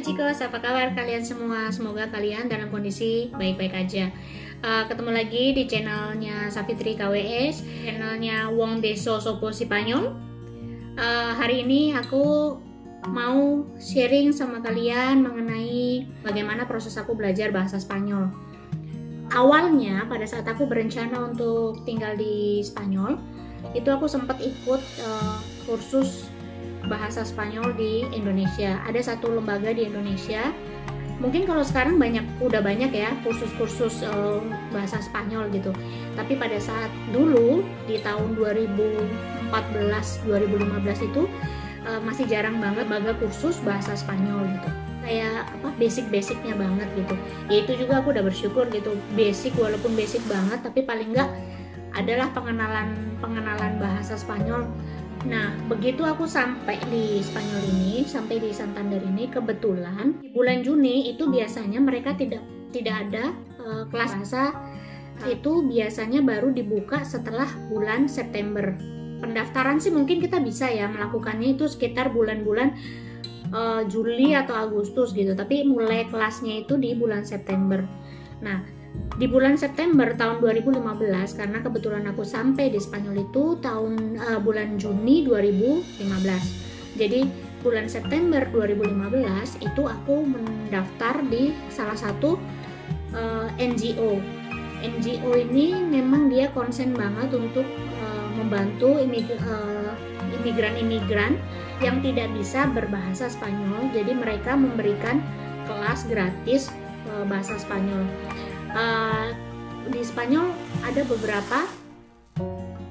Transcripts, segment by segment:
Cikos, apa kabar kalian semua? Semoga kalian dalam kondisi baik-baik aja. Ketemu lagi di channelnya Savitri KWS, channelnya Wong Deso Sopo Sipanyol. Hari ini aku mau sharing sama kalian mengenai bagaimana proses aku belajar bahasa Spanyol. Awalnya pada saat aku berencana untuk tinggal di Spanyol, itu aku sempat ikut kursus bahasa Spanyol di Indonesia. Ada satu lembaga di Indonesia. Mungkin kalau sekarang udah banyak ya kursus-kursus bahasa Spanyol gitu. Tapi pada saat dulu di tahun 2014-2015 itu masih jarang banget lembaga kursus bahasa Spanyol gitu. Kayak basic-basicnya banget gitu. Ya itu juga aku udah bersyukur gitu. Basic walaupun basic banget, tapi paling enggak adalah pengenalan bahasa Spanyol. Nah, begitu aku sampai di Spanyol ini, sampai di Santander ini, kebetulan di bulan Juni itu biasanya mereka tidak ada kelas bahasa. Itu biasanya baru dibuka setelah bulan September. Pendaftaran sih mungkin kita bisa ya melakukannya itu sekitar bulan-bulan Juli atau Agustus gitu, tapi mulai kelasnya itu di bulan September. Nah, di bulan September tahun 2015, karena kebetulan aku sampai di Spanyol itu bulan Juni 2015. Jadi bulan September 2015 itu aku mendaftar di salah satu NGO. NGO ini memang dia konsen banget untuk membantu imigran-imigran yang tidak bisa berbahasa Spanyol. Jadi mereka memberikan kelas gratis bahasa Spanyol. Di Spanyol ada beberapa,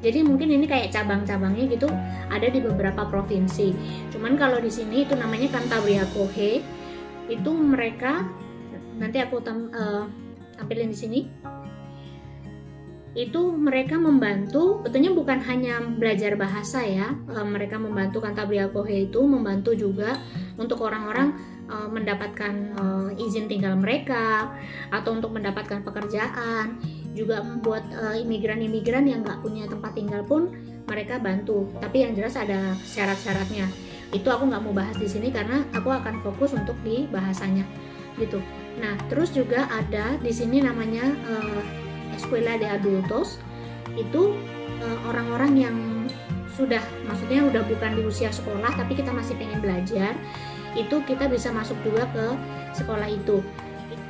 jadi mungkin ini kayak cabang-cabangnya gitu, ada di beberapa provinsi. Cuman kalau di sini itu namanya Cantabria Coge. Itu mereka, nanti aku tampilin di sini. Itu mereka membantu, betulnya bukan hanya belajar bahasa ya. Mereka membantu Cantabria Coge itu membantu juga untuk orang-orang mendapatkan izin tinggal mereka atau untuk mendapatkan pekerjaan, juga membuat imigran-imigran yang nggak punya tempat tinggal pun mereka bantu. Tapi yang jelas ada syarat-syaratnya. Itu aku nggak mau bahas di sini karena aku akan fokus untuk di bahasanya gitu. Nah, terus juga ada di sini namanya Escuela de Adultos. Itu orang-orang yang maksudnya udah bukan di usia sekolah tapi kita masih pengen belajar. Itu kita bisa masuk juga ke sekolah itu.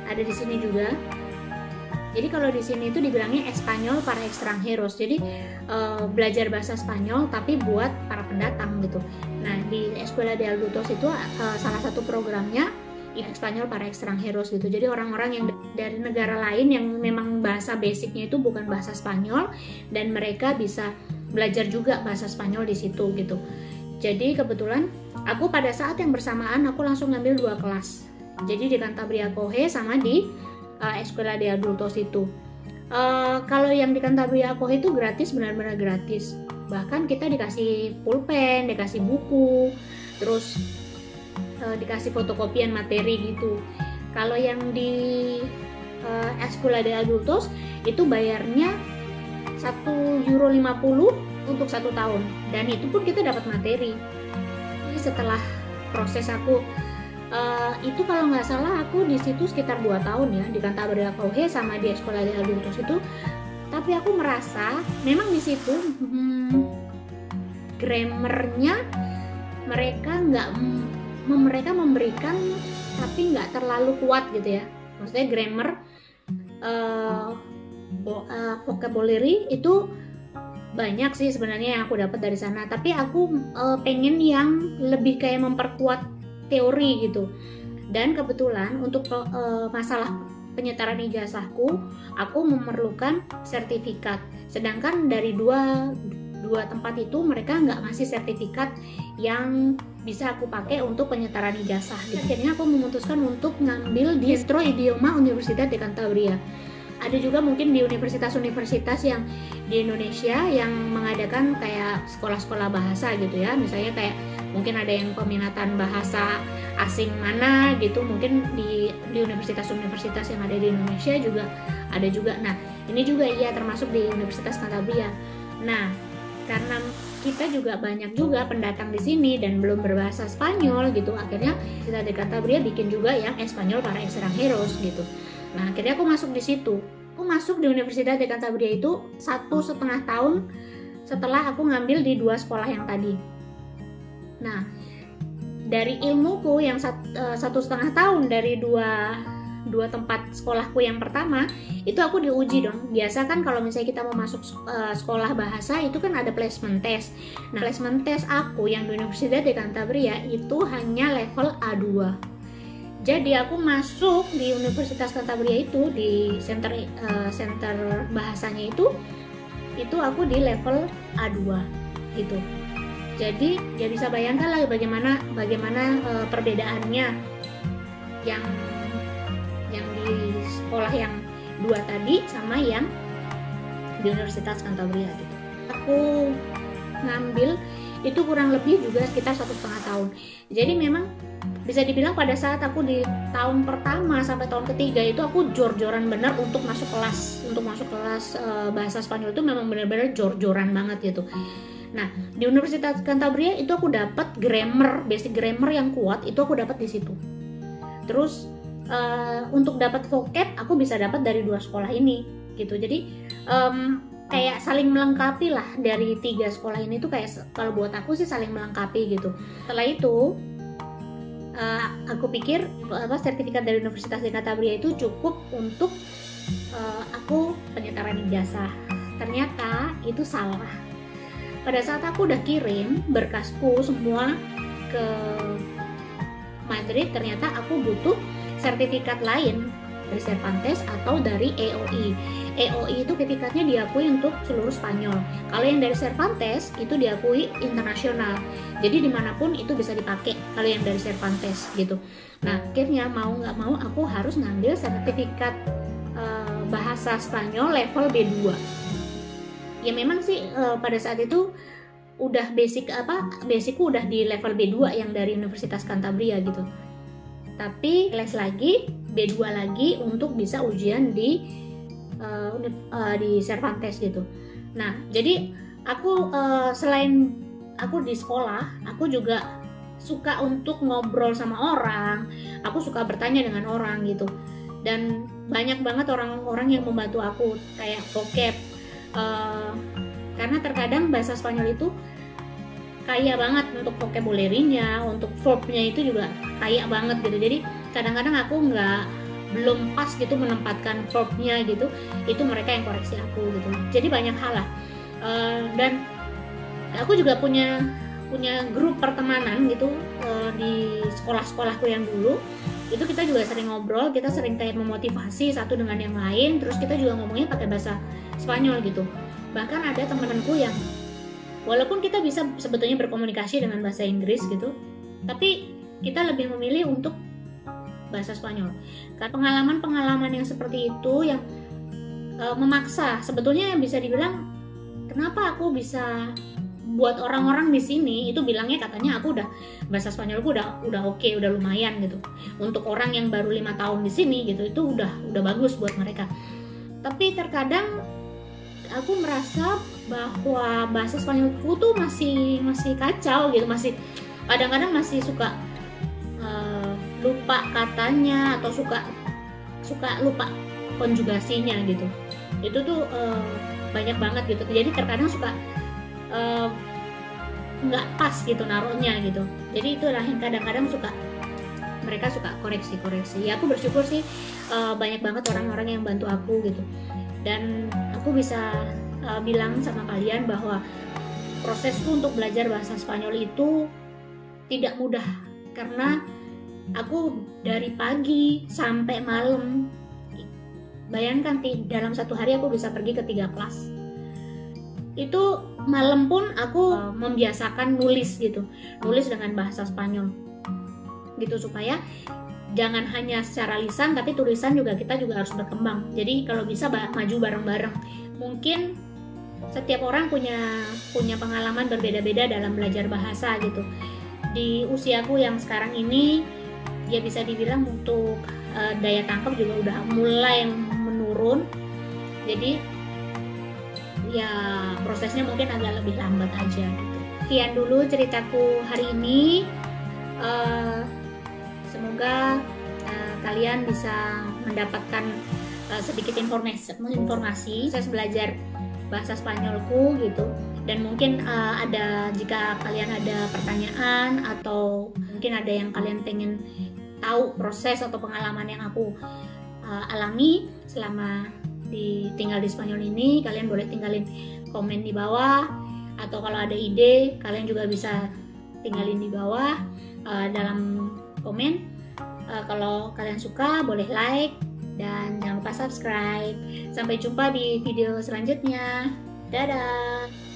Ada di sini juga. Jadi kalau di sini itu dibilangnya Espanyol para extranjeros. Jadi belajar bahasa Spanyol tapi buat para pendatang gitu. Nah, di Escuela de Adultos itu salah satu programnya Espanyol para extranjeros gitu. Jadi orang-orang yang dari negara lain yang memang bahasa basicnya itu bukan bahasa Spanyol dan mereka bisa belajar juga bahasa Spanyol di situ gitu. Jadi kebetulan aku pada saat yang bersamaan aku langsung ngambil 2 kelas. Jadi di Cantabria Coge sama di Escuela de Adultos itu. Kalau yang di Cantabria Coge itu gratis, benar-benar gratis. Bahkan kita dikasih pulpen, dikasih buku, terus dikasih fotokopian materi gitu. Kalau yang di Escuela de Adultos itu bayarnya €1,50 untuk 1 tahun, dan itu pun kita dapat materi. Jadi setelah proses aku itu kalau nggak salah aku di situ sekitar 2 tahun ya di Cantabria Coge sama di Escuela de Adultos itu. Tapi aku merasa memang di situ grammarnya mereka mereka memberikan tapi nggak terlalu kuat gitu ya. Maksudnya grammar vocabulary itu banyak sih sebenarnya yang aku dapat dari sana, tapi aku pengen yang lebih kayak memperkuat teori gitu. Dan kebetulan untuk masalah penyetaraan ijazahku, aku memerlukan sertifikat. Sedangkan dari dua tempat itu mereka nggak ngasih sertifikat yang bisa aku pakai untuk penyetaraan ijazah. Akhirnya aku memutuskan untuk ngambil di Centro Idioma Universidad de Cantabria. Ada juga mungkin di universitas-universitas yang di Indonesia yang mengadakan kayak sekolah-sekolah bahasa gitu ya. Misalnya kayak mungkin ada yang peminatan bahasa asing mana gitu. Mungkin di universitas-universitas yang ada di Indonesia juga ada juga. Nah, ini juga iya termasuk di Universitas Cantabria. Nah, karena kita juga banyak juga pendatang di sini dan belum berbahasa Spanyol gitu. Akhirnya Universidad de Cantabria bikin juga yang Espanyol para Extranjeros gitu. Nah, akhirnya aku masuk di situ. Aku masuk di Universidad de Cantabria itu 1,5 tahun setelah aku ngambil di 2 sekolah yang tadi. Nah, dari ilmuku yang 1,5 tahun dari dua tempat sekolahku yang pertama, itu aku diuji dong. Biasa kan kalau misalnya kita mau masuk sekolah bahasa itu kan ada placement test. Nah, placement test aku yang di Universidad de Cantabria itu hanya level A2. Jadi aku masuk di Universitas Cantabria itu di center bahasanya itu aku di level A2 gitu. Jadi ya bisa bayangkan lah bagaimana perbedaannya yang di sekolah yang 2 tadi sama yang di Universitas Cantabria gitu. Aku ngambil itu kurang lebih juga sekitar 1,5 tahun. Jadi memang bisa dibilang pada saat aku di tahun pertama sampai tahun ketiga itu aku jor-joran bener untuk masuk kelas bahasa Spanyol. Itu memang benar-benar jor-joran banget gitu. Nah, di Universitas Cantabria itu aku dapat basic grammar yang kuat, itu aku dapat di situ. Terus untuk dapat vocab aku bisa dapat dari 2 sekolah ini gitu. Jadi kayak saling melengkapi lah, dari 3 sekolah ini tuh kayak kalau buat aku sih saling melengkapi gitu. Setelah itu aku pikir sertifikat dari Universitas de Cantabria itu cukup untuk aku penyetaraan ijazah. Ternyata itu salah. Pada saat aku udah kirim berkasku semua ke Madrid, ternyata aku butuh sertifikat lain dari Cervantes atau dari EOI. EOI itu sertifikatnya diakui untuk seluruh Spanyol. Kalau yang dari Cervantes itu diakui internasional. Jadi dimanapun itu bisa dipakai kalau yang dari Cervantes gitu. Nah, akhirnya mau nggak mau aku harus ngambil sertifikat bahasa Spanyol level B2. Ya memang sih pada saat itu udah basicku udah di level B2 yang dari Universitas Cantabria gitu. Tapi les lagi B2 lagi untuk bisa ujian di Cervantes gitu. Nah, jadi aku selain aku di sekolah, aku juga suka untuk ngobrol sama orang, aku suka bertanya dengan orang gitu. Dan banyak banget orang-orang yang membantu aku kayak vocab, karena terkadang bahasa Spanyol itu kaya banget untuk vocabulary-nya, untuk verb-nya itu juga kaya banget gitu. Jadi kadang-kadang aku belum pas gitu menempatkan verb-nya gitu, itu mereka yang koreksi aku gitu. Jadi banyak hal lah. Dan aku juga punya grup pertemanan gitu di sekolah-sekolahku yang dulu. Itu kita juga sering ngobrol, kita sering kayak memotivasi satu dengan yang lain, terus kita juga ngomongnya pakai bahasa Spanyol gitu. Bahkan ada temanku yang walaupun kita bisa sebetulnya berkomunikasi dengan bahasa Inggris gitu, tapi kita lebih memilih untuk bahasa Spanyol. Karena pengalaman-pengalaman yang seperti itu yang memaksa, sebetulnya bisa dibilang kenapa aku bisa buat orang-orang di sini itu bilangnya katanya aku udah bahasa Spanyolku udah oke, udah lumayan gitu. Untuk orang yang baru 5 tahun di sini gitu, itu udah bagus buat mereka. Tapi terkadang aku merasa bahwa bahasa Spanyolku tuh masih kacau gitu, masih kadang-kadang masih suka lupa katanya atau suka lupa konjugasinya gitu. Itu tuh banyak banget gitu. Jadi terkadang suka nggak pas gitu naruhnya gitu. Jadi itu lah yang kadang-kadang mereka suka koreksi. Ya aku bersyukur sih banyak banget orang-orang yang bantu aku gitu. Dan aku bisa bilang sama kalian bahwa prosesku untuk belajar bahasa Spanyol itu tidak mudah, karena aku dari pagi sampai malam, bayangkan dalam satu hari aku bisa pergi ke 3 kelas. Itu malam pun aku membiasakan nulis dengan bahasa Spanyol gitu, supaya jangan hanya secara lisan tapi tulisan kita juga harus berkembang. Jadi kalau bisa maju bareng-bareng. Mungkin setiap orang punya pengalaman berbeda-beda dalam belajar bahasa gitu. Di usiaku yang sekarang ini ya bisa dibilang untuk daya tangkap juga udah mulai menurun. Jadi ya prosesnya mungkin agak lebih lambat aja gitu. sekian dulu ceritaku hari ini. Semoga kalian bisa mendapatkan sedikit informasi saya belajar bahasa Spanyolku gitu. Dan mungkin jika kalian ada pertanyaan atau mungkin ada yang kalian pengen tahu proses atau pengalaman yang aku alami selama tinggal di Spanyol ini, kalian boleh tinggalin komen di bawah, atau kalau ada ide kalian juga bisa tinggalin di bawah dalam komen. Kalau kalian suka boleh like dan jangan lupa subscribe. Sampai jumpa di video selanjutnya. Dadah.